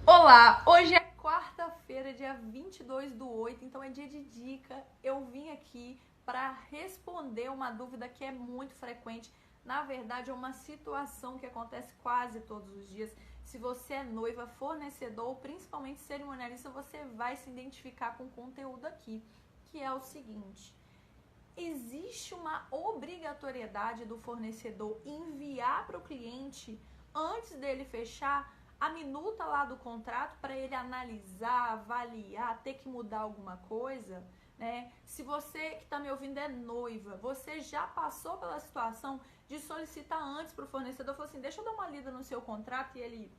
Olá, hoje é quarta-feira, dia 22/8, então é dia de dica. Eu vim aqui para responder uma dúvida que é muito frequente. Na verdade, é uma situação que acontece quase todos os dias. Se você é noiva, fornecedor ou principalmente cerimonialista, você vai se identificar com o conteúdo aqui, que é o seguinte: existe uma obrigatoriedade do fornecedor enviar para o cliente, antes dele fechar, a minuta lá do contrato para ele analisar, avaliar, ter que mudar alguma coisa, né? Se você que está me ouvindo é noiva, você já passou pela situação de solicitar antes para o fornecedor, falou assim, deixa eu dar uma lida no seu contrato, e ele,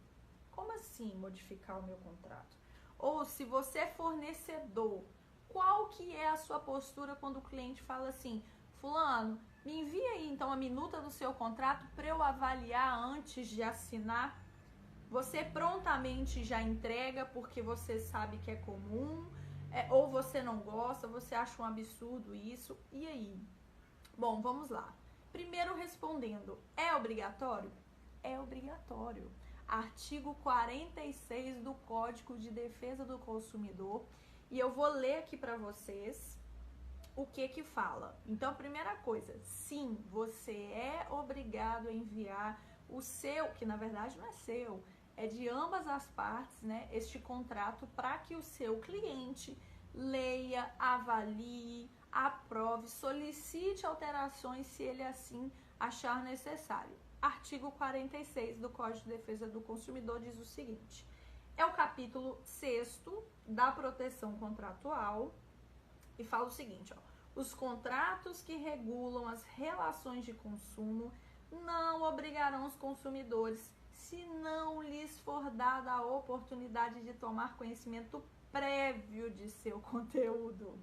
como assim modificar o meu contrato? Ou se você é fornecedor, qual que é a sua postura quando o cliente fala assim, fulano, me envia aí então a minuta do seu contrato para eu avaliar antes de assinar? Você prontamente já entrega porque você sabe que é comum, ou você não gosta, você acha um absurdo isso, e aí? Bom, vamos lá. Primeiro respondendo, é obrigatório? É obrigatório. Artigo 46 do Código de Defesa do Consumidor, e eu vou ler aqui para vocês o que fala. Então, primeira coisa, sim, você é obrigado a enviar o seu, que na verdade não é seu, é de ambas as partes, né, este contrato, para que o seu cliente leia, avalie, aprove, solicite alterações se ele assim achar necessário. Artigo 46 do Código de Defesa do Consumidor diz o seguinte: é o capítulo 6º da proteção contratual e fala o seguinte, ó: os contratos que regulam as relações de consumo não obrigarão os consumidores, se não lhes for dada a oportunidade de tomar conhecimento prévio de seu conteúdo,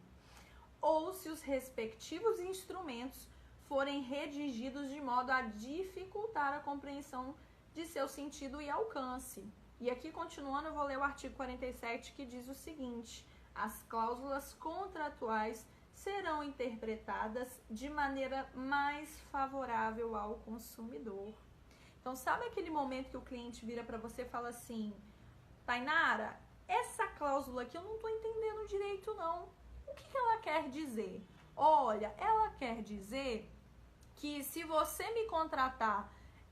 ou se os respectivos instrumentos forem redigidos de modo a dificultar a compreensão de seu sentido e alcance. E aqui, continuando, eu vou ler o artigo 47, que diz o seguinte: as cláusulas contratuais serão interpretadas de maneira mais favorável ao consumidor. Então, sabe aquele momento que o cliente vira para você e fala assim, Tainara, essa cláusula aqui eu não estou entendendo direito não. O que ela quer dizer? Olha, ela quer dizer que se você me contratar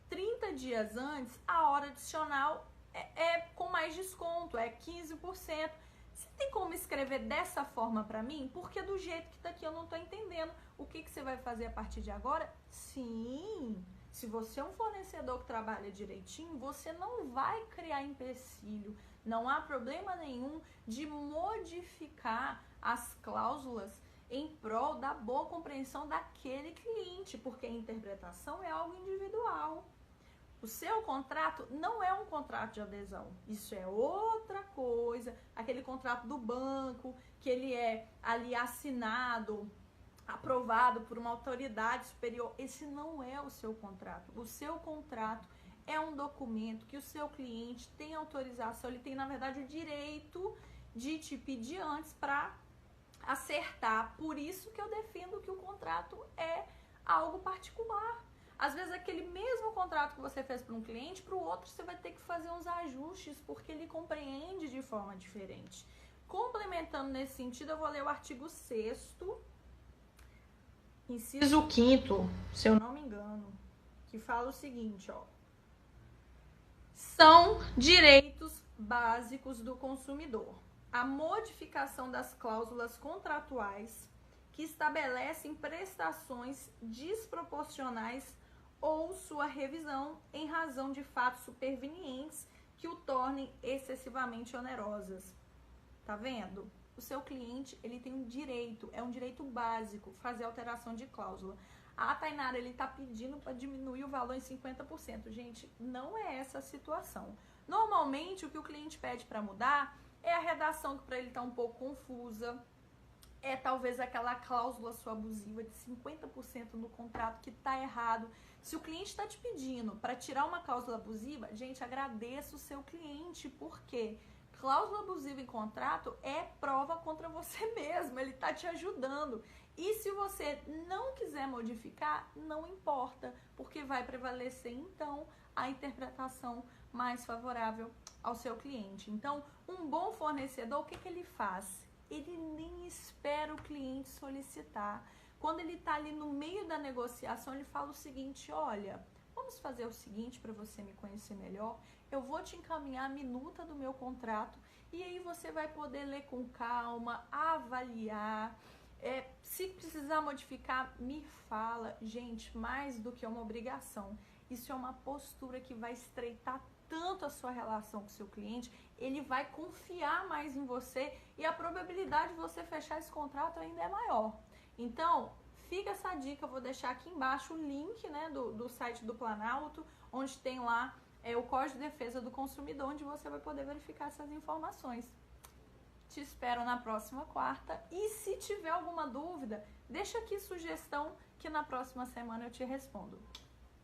30 dias antes, a hora adicional é com mais desconto, é 15%. Você tem como escrever dessa forma para mim? Porque do jeito que tá aqui eu não tô entendendo. O que você vai fazer a partir de agora? Sim, se você é um fornecedor que trabalha direitinho, você não vai criar empecilho. Não há problema nenhum de modificar as cláusulas em prol da boa compreensão daquele cliente, porque a interpretação é algo individual. O seu contrato não é um contrato de adesão, isso é outra coisa. Aquele contrato do banco, que ele é ali assinado, aprovado por uma autoridade superior, esse não é o seu contrato. O seu contrato é um documento que o seu cliente tem autorização, ele tem, na verdade, o direito de te pedir antes para acertar. Por isso que eu defendo que o contrato é algo particular. Às vezes aquele mesmo contrato que você fez para um cliente, para o outro você vai ter que fazer uns ajustes, porque ele compreende de forma diferente. Complementando nesse sentido, eu vou ler o artigo 6º, inciso 5º, se eu não me engano, que fala o seguinte, ó: são direitos básicos do consumidor a modificação das cláusulas contratuais que estabelecem prestações desproporcionais ou sua revisão em razão de fatos supervenientes que o tornem excessivamente onerosas. Tá vendo? O seu cliente, ele tem um direito, é um direito básico, fazer alteração de cláusula. Ah, Tainara, ele tá pedindo para diminuir o valor em 50%. Gente, não é essa a situação. Normalmente, o que o cliente pede para mudar é a redação, que para ele tá um pouco confusa, é talvez aquela cláusula sua abusiva de 50% no contrato que está errado. Se o cliente está te pedindo para tirar uma cláusula abusiva, gente, agradeça o seu cliente, porque cláusula abusiva em contrato é prova contra você mesmo, ele está te ajudando. E se você não quiser modificar, não importa, porque vai prevalecer então a interpretação mais favorável ao seu cliente. Então, um bom fornecedor, o que ele faz? Ele nem espera o cliente solicitar. Quando ele está ali no meio da negociação, ele fala o seguinte: olha, vamos fazer o seguinte para você me conhecer melhor. Eu vou te encaminhar a minuta do meu contrato e aí você vai poder ler com calma, avaliar. Se precisar modificar, me fala. Gente, mais do que uma obrigação, isso é uma postura que vai estreitar tanto a sua relação com o seu cliente, ele vai confiar mais em você e a probabilidade de você fechar esse contrato ainda é maior. Então, fica essa dica, eu vou deixar aqui embaixo o link, né, do site do Planalto, onde tem lá o Código de Defesa do Consumidor, onde você vai poder verificar essas informações. Te espero na próxima quarta e se tiver alguma dúvida, deixa aqui sugestão que na próxima semana eu te respondo.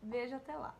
Beijo, até lá!